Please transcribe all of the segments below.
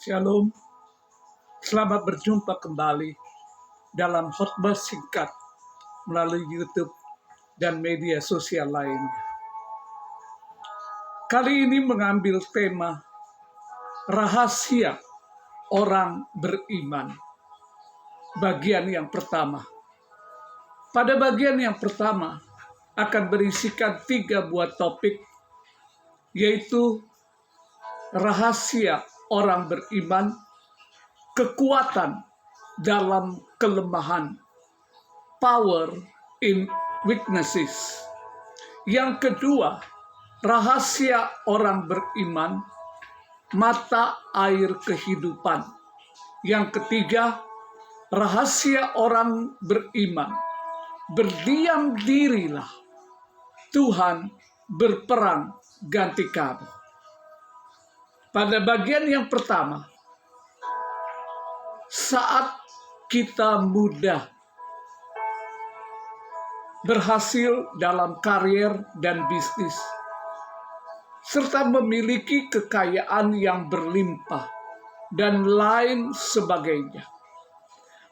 Shalom, selamat berjumpa kembali dalam khotbah singkat melalui YouTube dan media sosial lainnya. Kali ini mengambil tema rahasia orang beriman. Bagian yang pertama. Pada bagian yang pertama akan berisikan 3 buah topik, yaitu rahasia orang beriman, kekuatan dalam kelemahan, power in weaknesses. Yang kedua, rahasia orang beriman, mata air kehidupan. Yang ketiga, rahasia orang beriman, berdiam dirilah, Tuhan berperang ganti kamu. Pada bagian yang pertama, saat kita muda, berhasil dalam karier dan bisnis, serta memiliki kekayaan yang berlimpah dan lain sebagainya,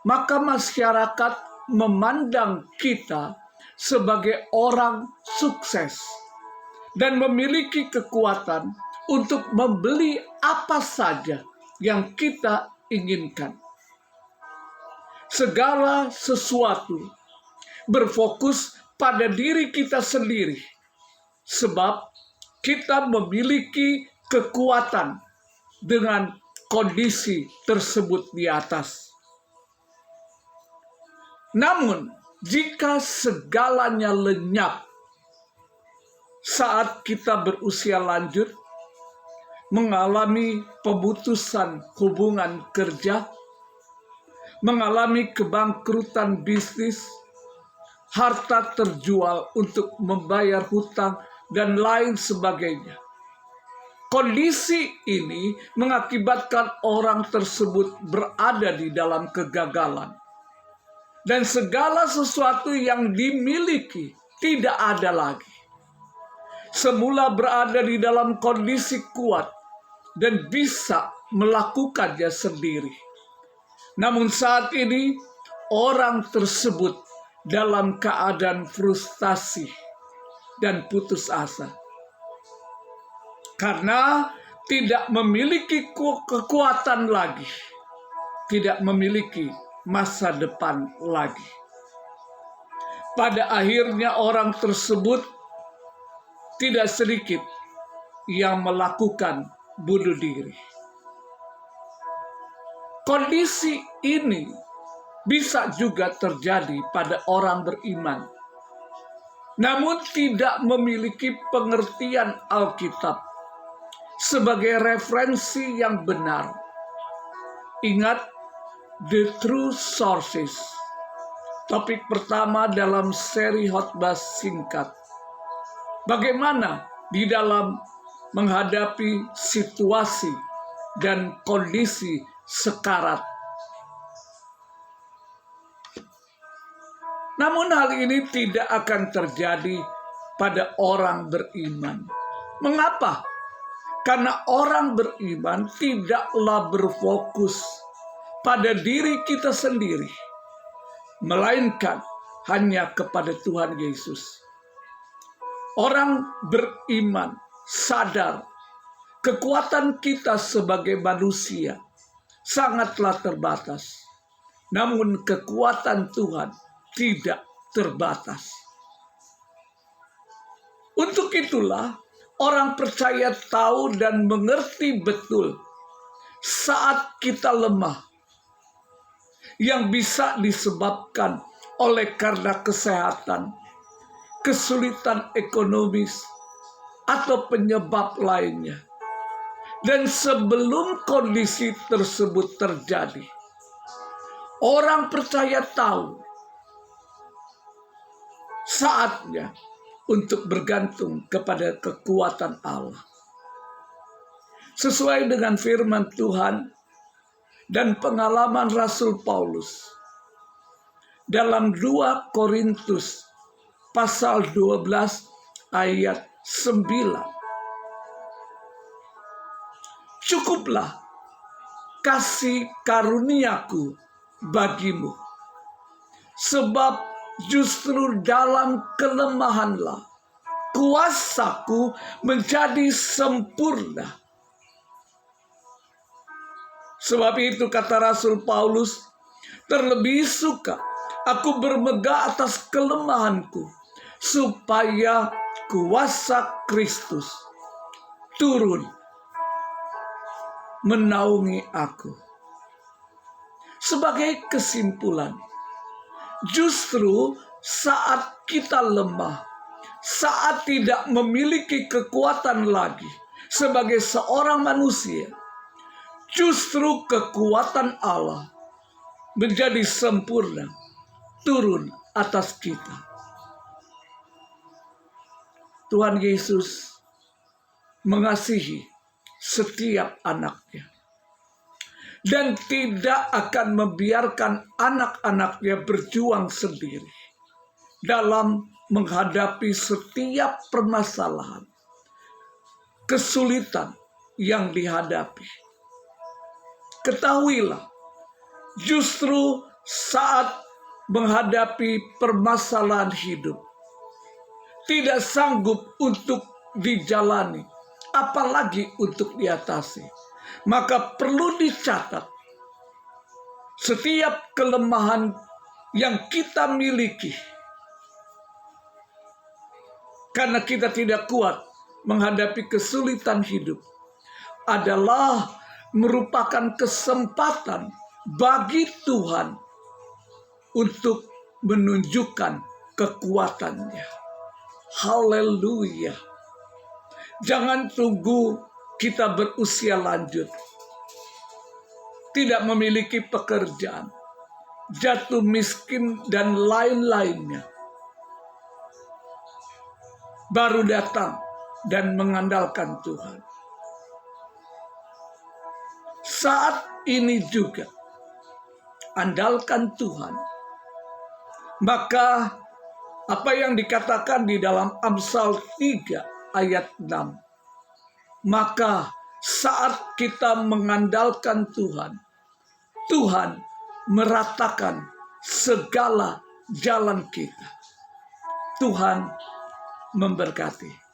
maka masyarakat memandang kita sebagai orang sukses dan memiliki kekuatan untuk membeli apa saja yang kita inginkan. Segala sesuatu berfokus pada diri kita sendiri, sebab kita memiliki kekuatan dengan kondisi tersebut di atas. Namun, jika segalanya lenyap saat kita berusia lanjut, mengalami pemutusan hubungan kerja, mengalami kebangkrutan bisnis, harta terjual untuk membayar hutang, dan lain sebagainya. Kondisi ini mengakibatkan orang tersebut berada di dalam kegagalan. Dan segala sesuatu yang dimiliki tidak ada lagi. Semula berada di dalam kondisi kuat dan bisa melakukannya sendiri. Namun saat ini orang tersebut dalam keadaan frustasi dan putus asa. Karena tidak memiliki kekuatan lagi, tidak memiliki masa depan lagi. Pada akhirnya orang tersebut tidak sedikit yang melakukan bunuh diri. Kondisi ini bisa juga terjadi pada orang beriman, namun tidak memiliki pengertian Alkitab sebagai referensi yang benar. Ingat, the true sources. Topik pertama dalam seri khotbah singkat. Bagaimana di dalam menghadapi situasi dan kondisi sekarat. Namun hal ini tidak akan terjadi pada orang beriman. Mengapa? Karena orang beriman tidaklah berfokus pada diri kita sendiri, melainkan hanya kepada Tuhan Yesus. Orang beriman sadar kekuatan kita sebagai manusia sangatlah terbatas. Namun kekuatan Tuhan tidak terbatas. Untuk itulah orang percaya tahu dan mengerti betul saat kita lemah, yang bisa disebabkan oleh karena kesehatan, kesulitan ekonomis, atau penyebab lainnya. Dan sebelum kondisi tersebut terjadi, orang percaya tahu saatnya untuk bergantung kepada kekuatan Allah. Sesuai dengan firman Tuhan dan pengalaman Rasul Paulus dalam 2 Korintus pasal 12 ayat 9. Cukuplah kasih karuniaku bagimu. Sebab justru dalam kelemahanlah kuasaku menjadi sempurna. Sebab itu kata Rasul Paulus, terlebih suka aku bermegah atas kelemahanku, supaya kuasa Kristus turun menaungi aku. Sebagai kesimpulan, justru saat kita lemah, saat tidak memiliki kekuatan lagi sebagai seorang manusia, justru kekuatan Allah menjadi sempurna turun atas kita. Tuhan Yesus mengasihi setiap anaknya dan tidak akan membiarkan anak-anaknya berjuang sendiri dalam menghadapi setiap permasalahan, kesulitan yang dihadapi. Ketahuilah, justru saat menghadapi permasalahan hidup, tidak sanggup untuk dijalani, apalagi untuk diatasi, maka perlu dicatat setiap kelemahan yang kita miliki, karena kita tidak kuat menghadapi kesulitan hidup, adalah merupakan kesempatan bagi Tuhan untuk menunjukkan kekuatannya. Haleluya. Jangan tunggu kita berusia lanjut, tidak memiliki pekerjaan, jatuh miskin dan lain-lainnya, baru datang dan mengandalkan Tuhan. Saat ini juga andalkan Tuhan. Maka apa yang dikatakan di dalam Amsal 3 ayat 6, maka saat kita mengandalkan Tuhan, Tuhan meratakan segala jalan kita. Tuhan memberkati.